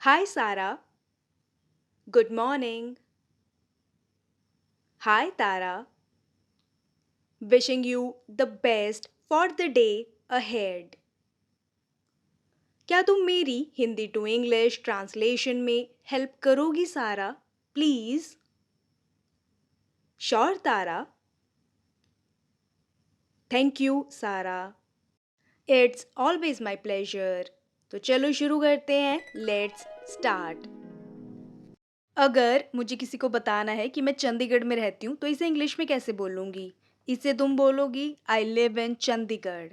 Hi, Sarah. Good morning. Hi, Tara. Wishing you the best for the day ahead. क्या तुम मेरी Hindi to English translation में help करोगी Sara please? Sure Tara. Thank you Sara. It's always my pleasure. तो चलो शुरू करते हैं. Let's start. अगर मुझे किसी को बताना है कि मैं चंडीगढ़ में रहती हूँ तो इसे इंग्लिश में कैसे बोलूँगी? इसे तुम बोलोगी I live in Chandigarh.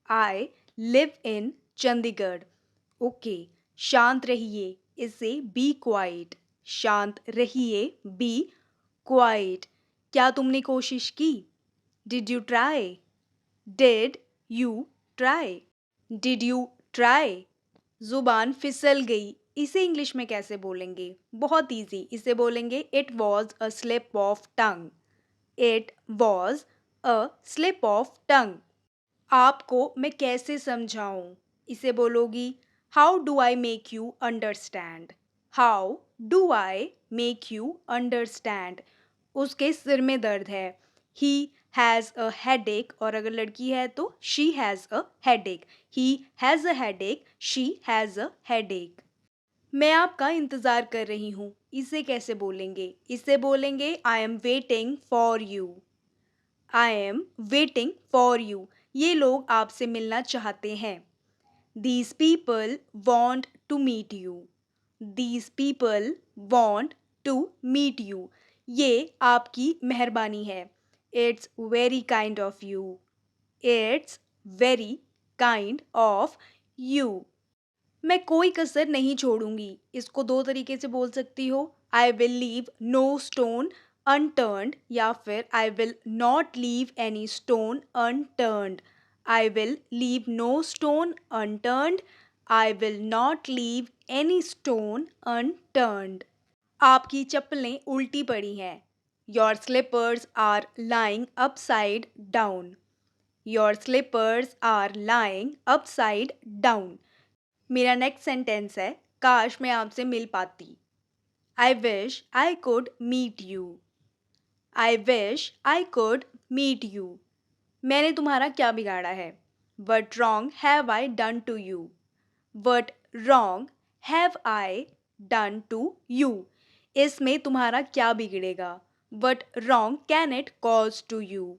I live in Chandigarh. Okay. शांत रहिए, इसे बी क्वाइट. शांत रहिए, बी क्वाइट. क्या तुमने कोशिश की? Did you try? Did you try? Did you try? जुबान फिसल गई, इसे इंग्लिश में कैसे बोलेंगे? बहुत इजी. इसे बोलेंगे it was a slip of tongue. It was a slip of tongue. आपको मैं कैसे समझाऊं? इसे बोलोगी how do I make you understand. How do I make you understand. उसके सिर में दर्द है. He has a headache. और अगर लड़की है तो she has a headache. He has a headache. She has a headache. मैं आपका इंतज़ार कर रही हूँ, इसे कैसे बोलेंगे? इसे बोलेंगे I am waiting for you. I am waiting for you. ये लोग आपसे मिलना चाहते हैं. These people want to meet you. These people want to meet you. ये आपकी मेहरबानी है. It's very kind of you. It's very kind of you. मैं कोई कसर नहीं छोड़ूंगी. इसको दो तरीके से बोल सकती हो. I will leave no stone unturned या फिर I will not leave any stone unturned. I will leave no stone unturned. I will not leave any stone unturned. आपकी चप्पलें उल्टी पड़ी हैं. Your slippers are lying upside down. Your slippers are lying upside down. मेरा next sentence है काश मैं आपसे मिल पाती. I wish I could meet you. I wish I could meet you. मैंने तुम्हारा क्या बिगाड़ा है? What wrong have I done to you. What wrong have I done to you. इसमें तुम्हारा क्या बिगड़ेगा? What wrong can it cause to you.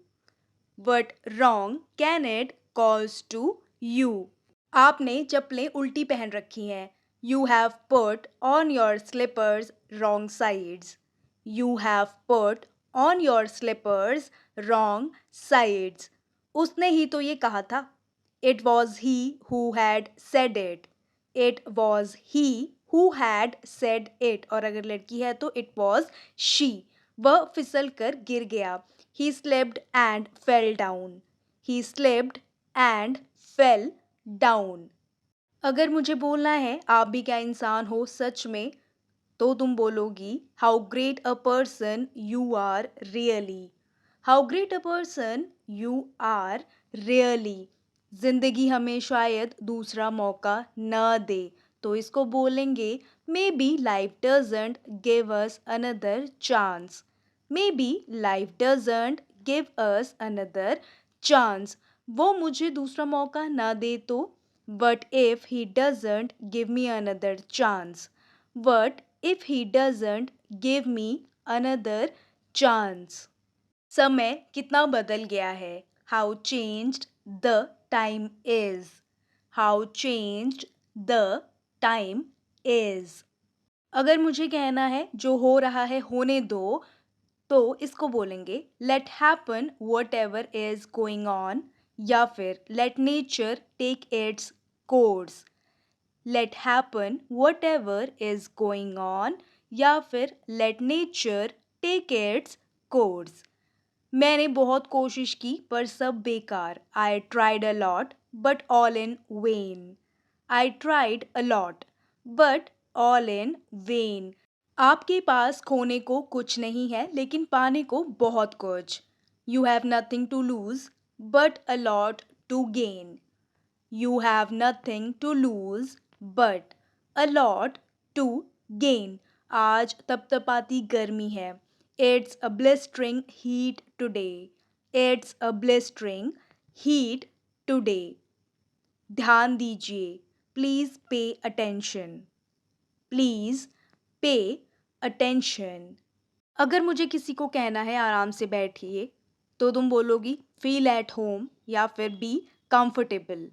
What wrong can it cause to you. आपने चप्पलें उल्टी पहन रखी हैं. You have put on your slippers wrong sides. You have put on your slippers wrong sides. उसने ही तो ये कहा था. It was he who had said it. It was he who had said it. और अगर लड़की है तो इट वॉज शी. वह फिसल कर गिर गया. ही slipped and fell down. He slipped and fell down. अगर मुझे बोलना है आप भी क्या इंसान हो सच में, तो तुम बोलोगी how great a person you are really. How great a person you are really. जिंदगी हमें शायद दूसरा मौका न दे, तो इसको बोलेंगे may be life doesn't give us another chance. May be life doesn't give us another chance. वो मुझे दूसरा मौका ना दे तो. What if he doesn't give me another chance? What if he doesn't give me another chance? समय कितना बदल गया है. How changed the time is. How changed the time is. अगर मुझे कहना है जो हो रहा है होने दो, तो इसको बोलेंगे let happen whatever is going on. या फिर let nature take its course. Let happen whatever is going on या फिर let nature take its course. मैंने बहुत कोशिश की पर सब बेकार. I tried a lot but all in vain. I tried a lot but all in vain. आपके पास खोने को कुछ नहीं है लेकिन पाने को बहुत कुछ. You have nothing to lose but a lot to gain. You have nothing to lose but a lot to gain, आज तपतपाती गर्मी है। It's a blistering heat today, it's a blistering heat today. ध्यान दीजिए, please pay attention, please pay attention. अगर मुझे किसी को कहना है आराम से बैठिए, तो तुम बोलोगी फील एट होम या फिर be comfortable.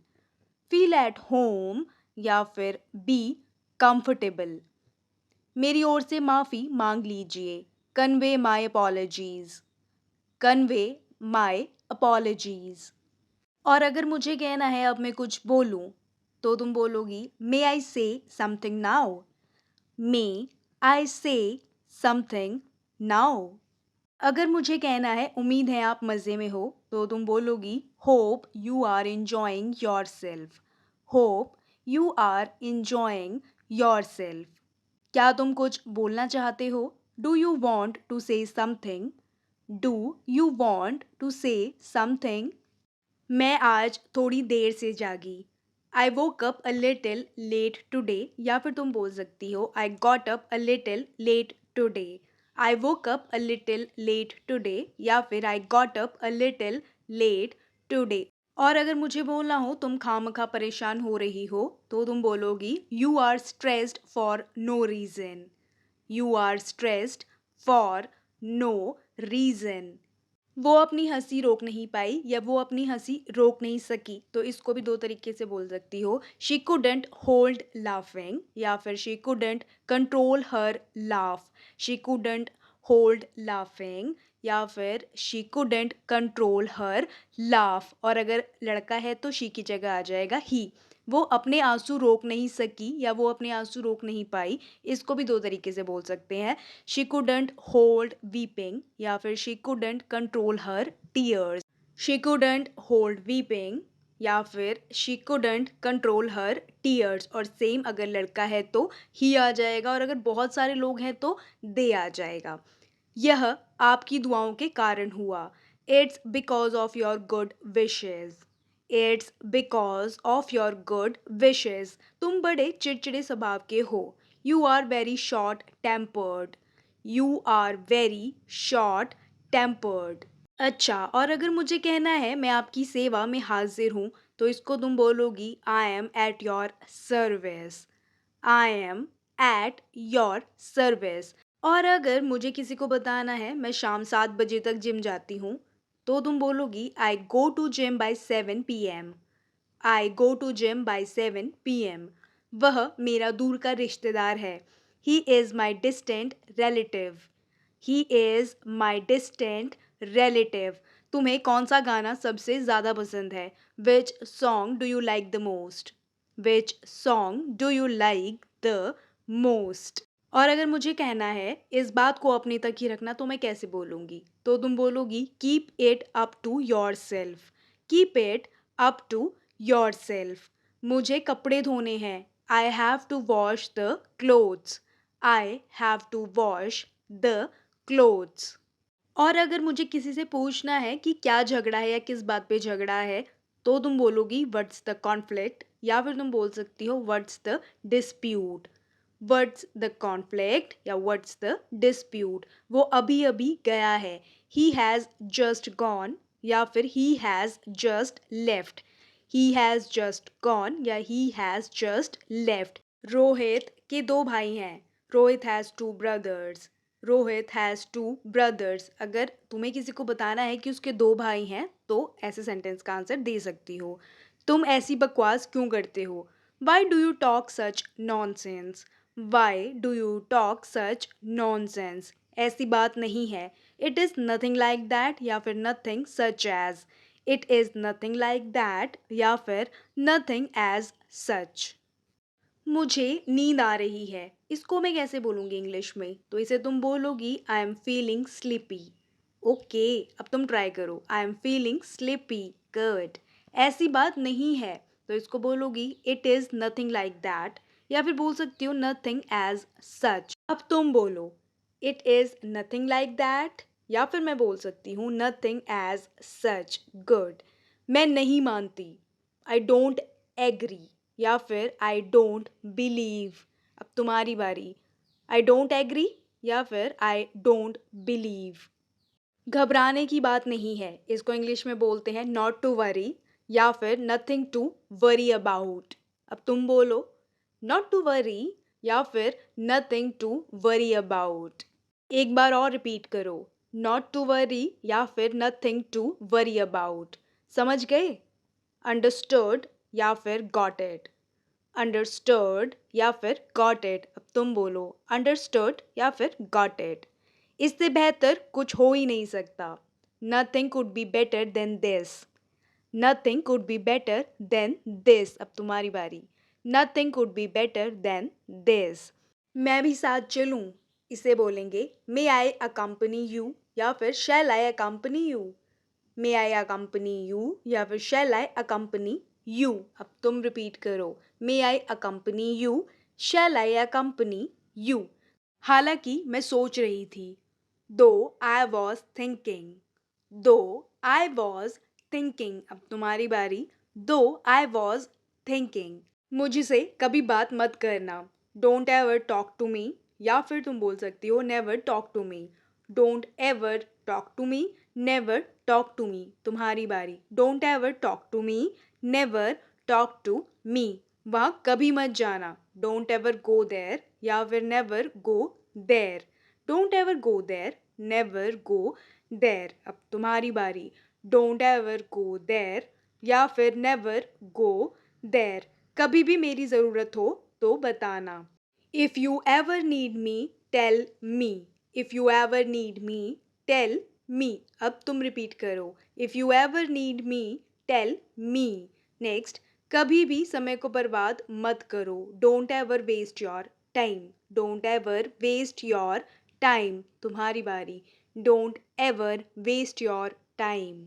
Feel at home या फिर बी कंफर्टेबल। मेरी ओर से माफ़ी मांग लीजिए, convey my apologies, convey my apologies. और अगर मुझे कहना है अब मैं कुछ बोलूं, तो तुम बोलोगी मे आई से समथिंग नाउ, मे आई से समथिंग नाउ। अगर मुझे कहना है उम्मीद है आप मज़े में हो, तो तुम बोलोगी hope you are enjoying yourself, hope you are enjoying yourself. क्या तुम कुछ बोलना चाहते हो? Do you want to say something, do you want to say something. मैं आज थोड़ी देर से जागी, I woke up a little late today, या फिर तुम बोल सकती हो I got up a little late today, I woke up a little late today, या फिर आई got up a little late today. और अगर मुझे बोलना हो तुम खामखा परेशान हो रही हो, तो तुम बोलोगी you are stressed for no reason, you are stressed for no reason. वो अपनी हंसी रोक नहीं पाई या वो अपनी हंसी रोक नहीं सकी, तो इसको भी दो तरीके से बोल सकती हो, शी कुडंट होल्ड लाफिंग या फिर she couldn't control her laugh, she couldn't hold laughing या फिर she couldn't control her laugh. और अगर लड़का है तो शी की जगह आ जाएगा ही, वो अपने आंसू रोक नहीं सकी या वो अपने आंसू रोक नहीं पाई, इसको भी दो तरीके से बोल सकते हैं, शी कुडंट होल्ड वीपिंग या फिर she couldn't control her tears, she couldn't hold weeping या फिर she couldn't control her tears. और सेम अगर लड़का है तो ही आ जाएगा, और अगर बहुत सारे लोग हैं तो दे आ जाएगा। यह आपकी दुआओं के कारण हुआ, it's because of your good wishes, it's because of your good wishes. तुम बड़े चिड़चिड़े स्वभाव के हो, you are very short tempered, you are very short tempered. अच्छा, और अगर मुझे कहना है मैं आपकी सेवा में हाजिर हूँ, तो इसको तुम बोलोगी I am at your service, I am at your service. और अगर मुझे किसी को बताना है मैं शाम 7 बजे तक जिम जाती हूँ, तो तुम बोलोगी I go to gym by 7 PM, I go to gym by 7 PM। वह मेरा दूर का रिश्तेदार है, he is my distant relative, he is my distant relative. तुम्हें कौन सा गाना सबसे ज़्यादा पसंद है? Which song do you like the most, which song do you like the most. और अगर मुझे कहना है इस बात को अपने तक ही रखना, तो मैं कैसे बोलूँगी? तो तुम बोलोगी keep it up to yourself, keep it up to yourself. मुझे कपड़े धोने हैं, I have to wash the clothes, I have to wash the clothes. और अगर मुझे किसी से पूछना है कि क्या झगड़ा है या किस बात पे झगड़ा है, तो तुम बोलोगी व्हाट्स द कॉन्फ्लिक्ट, या फिर तुम बोल सकती हो what's the dispute, what's the conflict या व्हाट्स द डिस्प्यूट। वो अभी अभी गया है, ही हैज़ जस्ट गॉन या फिर he has just left, he has just gone या he has just left. Rohit के 2 भाई हैं, Rohit has 2 brothers, Rohit has 2 brothers. अगर तुम्हें किसी को बताना है कि उसके 2 भाई हैं, तो ऐसे सेंटेंस का आंसर दे सकती हो, तुम ऐसी बकवास क्यों करते हो? Why do you talk such nonsense, why do you talk such nonsense. ऐसी बात नहीं है, it is nothing like that या फिर nothing such as, it is nothing like that या फिर नथिंग एज सच। मुझे नींद आ रही है, इसको मैं कैसे बोलूँगी इंग्लिश में? तो इसे तुम बोलोगी I am feeling sleepy. Okay, अब तुम ट्राई करो, I am feeling sleepy, good. ऐसी बात नहीं है, तो इसको बोलोगी it is nothing like that, या फिर बोल सकती हो नथिंग एज सच। अब तुम बोलो it is nothing like that, या फिर मैं बोल सकती हूँ नथिंग एज सच, गुड। मैं नहीं मानती, आई डोंट एग्री या फिर आई डोंट बिलीव। अब तुम्हारी बारी। आई डोंट एग्री या फिर आई डोंट बिलीव। घबराने की बात नहीं है, इसको इंग्लिश में बोलते हैं नॉट टू वरी या फिर नथिंग टू वरी अबाउट। अब तुम बोलो नॉट टू वरी या फिर नथिंग टू वरी अबाउट। एक बार और रिपीट करो, नॉट टू वरी या फिर नथिंग टू वरी अबाउट। समझ गए? अंडरस्टूड या फिर गॉट इट। अंडरस्टूड या फिर गॉट इट। अब तुम बोलो अंडरस्टूड या फिर गॉट इट। इससे बेहतर कुछ हो ही नहीं सकता। Nothing could be better than this. Nothing could be better than this. अब तुम्हारी बारी। Nothing could be better than this. मैं भी साथ चलूं, इसे बोलेंगे मे आई अकम्पनी यू या फिर shall I accompany you. May I accompany you या फिर शैल आई अकम्पनी यू। अब तुम रिपीट करो, may I accompany you, shall I accompany you. हालांकि मैं सोच रही थी, दो आई वॉज थिंकिंग। दो आई वॉज थिंकिंग। अब तुम्हारी बारी। दो आई वॉज थिंकिंग। मुझसे कभी बात मत करना, don't ever talk to me या फिर तुम बोल सकती हो never talk to me. Don't ever talk to me, never talk to me. तुम्हारी बारी। Don't ever talk to me, never talk to me. वहाँ कभी मत जाना, डोंट एवर गो देयर या फिर never go there. Don't ever go there, never go there. अब तुम्हारी बारी। डोंट एवर गो देयर या फिर नेवर गो देयर। कभी भी मेरी ज़रूरत हो तो बताना। If you ever need me tell me. If you ever need me tell me. अब तुम रिपीट करो, if you ever need me tell me. Next, कभी भी समय को बर्बाद मत करो, don't ever waste your time. Don't ever waste your time. तुम्हारी बारी। Don't ever waste your time.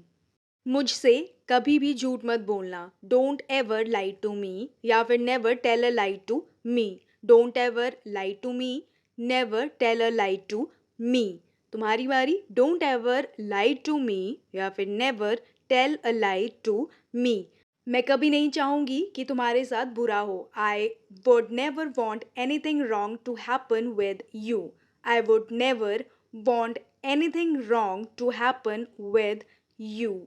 मुझसे कभी भी झूठ मत बोलना, don't ever lie to me या फिर never tell a lie to me. Don't ever lie to me, never tell a lie to me. तुम्हारी बारी। Don't ever lie to me या फिर never tell a lie to me. मैं कभी नहीं चाहूँगी कि तुम्हारे साथ बुरा हो, I would never want anything wrong to happen with you. I would never want anything wrong to happen with you.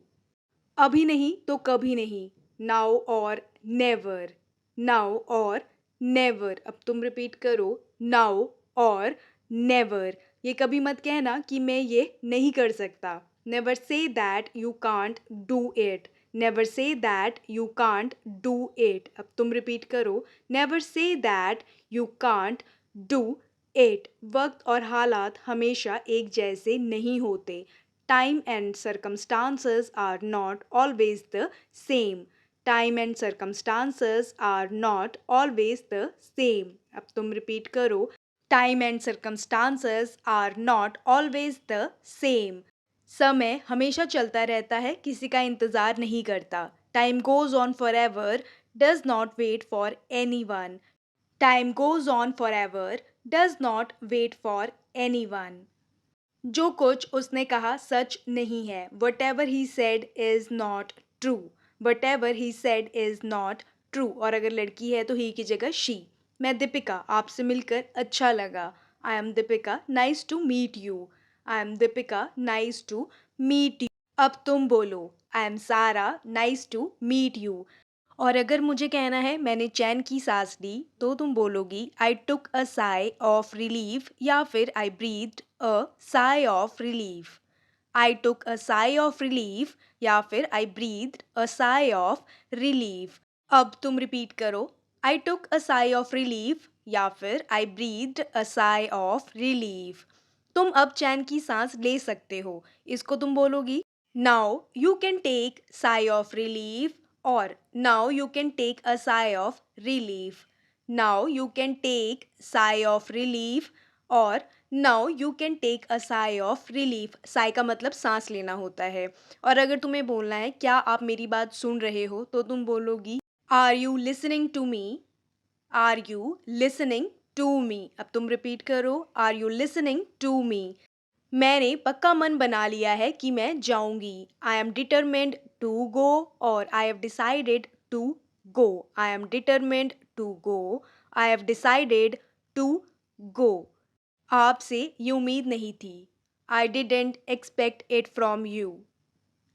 अभी नहीं तो कभी नहीं, नाउ और नेवर। नाउ और नेवर। अब तुम रिपीट करो, नाउ और नेवर। ये कभी मत कहना कि मैं ये नहीं कर सकता। Never say that you can't do it. Never say that you can't do it. अब तुम रिपीट करो, never say that you can't do it. वक्त और हालात हमेशा एक जैसे नहीं होते। Time and circumstances are not always the same. Time and circumstances are not always the same. अब तुम रिपीट करो, Time and circumstances are not always the same. समय हमेशा चलता रहता है, किसी का इंतज़ार नहीं करता। Time goes on forever, does not wait for anyone. Time goes on forever, does not wait for anyone. जो कुछ उसने कहा सच नहीं है, what ever he said is not true. What ever he said is not true. और अगर लड़की है तो ही की जगह शी। मैं दीपिका, आपसे मिलकर अच्छा लगा। I am Deepika, nice to meet you. I am Deepika, nice to meet you. अब तुम बोलो, I am Sara, nice to meet you. और अगर मुझे कहना है मैंने चैन की सांस ली, तो तुम बोलोगी I took a sigh of relief या फिर I breathe a sigh of relief. I took a sigh of relief या फिर I breathe a sigh of relief. अब तुम रिपीट करो, I took a sigh of relief या फिर I breathe a sigh of relief. तुम अब चैन की सांस ले सकते हो, इसको तुम बोलोगी now you can take sigh of relief और now you can take a sigh of relief. Now you can take sigh of relief और now you can take a sigh of relief. Sigh का मतलब सांस लेना होता है। और अगर तुम्हें बोलना है क्या आप मेरी बात सुन रहे हो, तो तुम बोलोगी are you listening to me. Are you listening to me. अब तुम रिपीट करो, are you listening to me. मैंने पक्का मन बना लिया है कि मैं जाऊंगी। I am determined to go और I have decided to go. I am determined to go, I have decided to go. आपसे ये उम्मीद नहीं थी। I didn't expect it from you.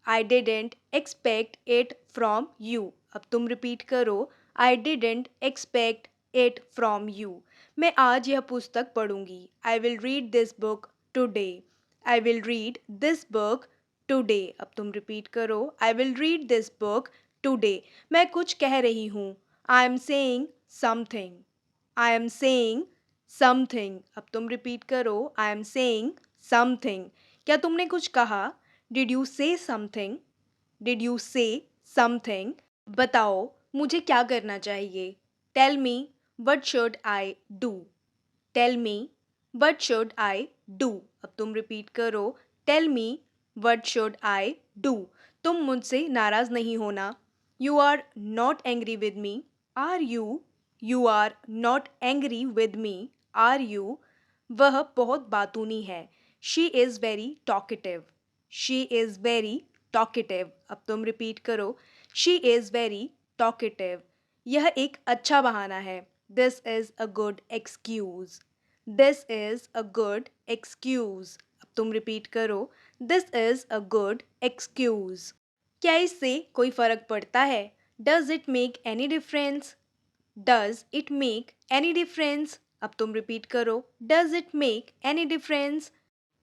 I didn't expect it from you. अब तुम repeat करो, I didn't expect it from you. मैं आज यह पुस्तक पढ़ूंगी। I will read this book today. I will read this book today. अब तुम रिपीट करो, I will read this book today. मैं कुछ कह रही हूँ। I am saying something. I am saying something. अब तुम रिपीट करो, आई एम सेइंग समथिंग। क्या तुमने कुछ कहा? Did you say something? Did you say something? बताओ मुझे क्या करना चाहिए? Tell me what should I do. Tell me what should I do. अब तुम रिपीट करो, tell me what should I do. तुम मुझसे नाराज नहीं होना। You are not angry with me. Are you? You are not angry with me. Are you? वह बहुत बातूनी है। She is very talkative. She is very talkative. अब तुम रिपीट करो, शी इज़ वेरी टॉकेटिव। यह एक अच्छा बहाना है। This is a good excuse. This is a good excuse. अब तुम रिपीट करो, this is a good excuse. क्या इससे कोई फ़र्क पड़ता है? Does it make any difference? Does it make any difference? अब तुम रिपीट करो, does it make any difference?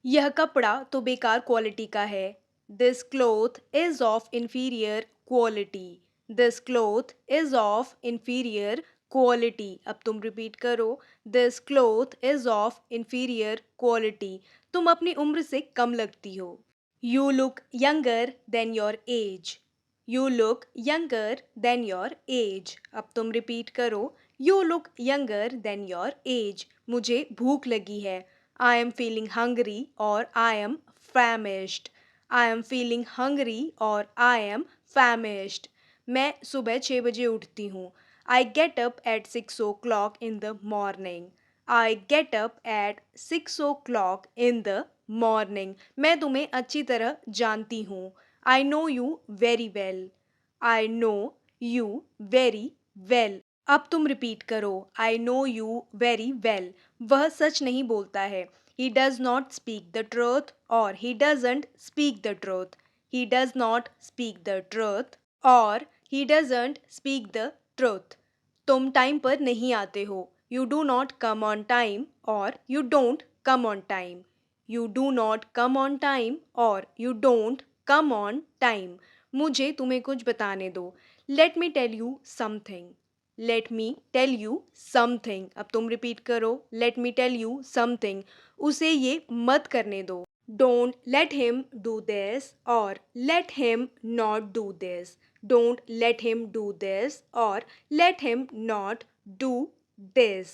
यह कपड़ा तो बेकार क्वालिटी का है। This cloth is of inferior quality. This cloth is of inferior quality. अब तुम रिपीट करो, this cloth is of inferior quality. तुम अपनी उम्र से कम लगती हो। You look younger than your age. You look younger than your age. अब तुम रिपीट करो, you look younger than your age. मुझे भूख लगी है। I am feeling hungry or I am famished. I am feeling hungry or I am famished. मैं सुबह 6 बजे उठती हूँ। I get up at 6 o'clock in the morning. I get up at 6 o'clock in the morning. मैं तुम्हें अच्छी तरह जानती हूँ। I know you very well. I know you very well. अब तुम रिपीट करो, I know you very well. वह सच नहीं बोलता है। He does not speak the truth और he doesn't speak the truth. He does not speak the truth और he doesn't speak the truth. तुम टाइम पर नहीं आते हो। You do not come on time और you don't come on time. You do not come on time और you don't come on time. मुझे तुम्हें कुछ बताने दो। Let me tell you something. Let me tell you something. अब तुम repeat करो, let me tell you something. उसे ये मत करने दो। Don't let him do this और let him not do this. Don't let him do this और let him not do this.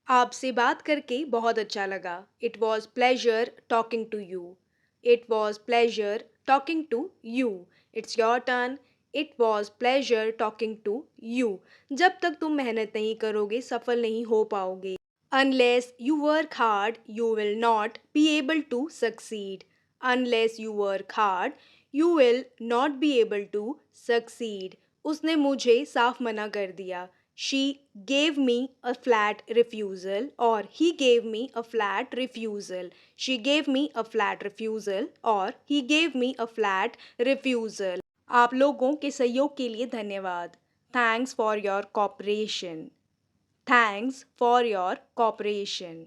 आपसे बात करके बहुत अच्छा लगा। It was pleasure talking to you. It was pleasure talking to you. It's your turn. It was pleasure talking to you. जब तक तुम मेहनत नहीं करोगे सफल नहीं हो पाओगे। Unless you work hard, you will not be able to succeed. Unless you work hard, you will not be able to succeed. उसने मुझे साफ मना कर दिया। She gave me a flat refusal or he gave me a flat refusal. She gave me a flat refusal or he gave me a flat refusal. आप लोगों के सहयोग के लिए धन्यवाद। Thanks for your cooperation. Thanks for your cooperation.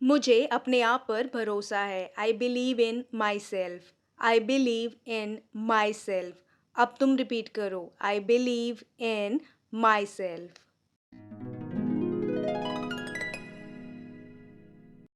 मुझे अपने आप पर भरोसा है। I believe in my self. I believe in my self. अब तुम रिपीट करो, I believe in my self.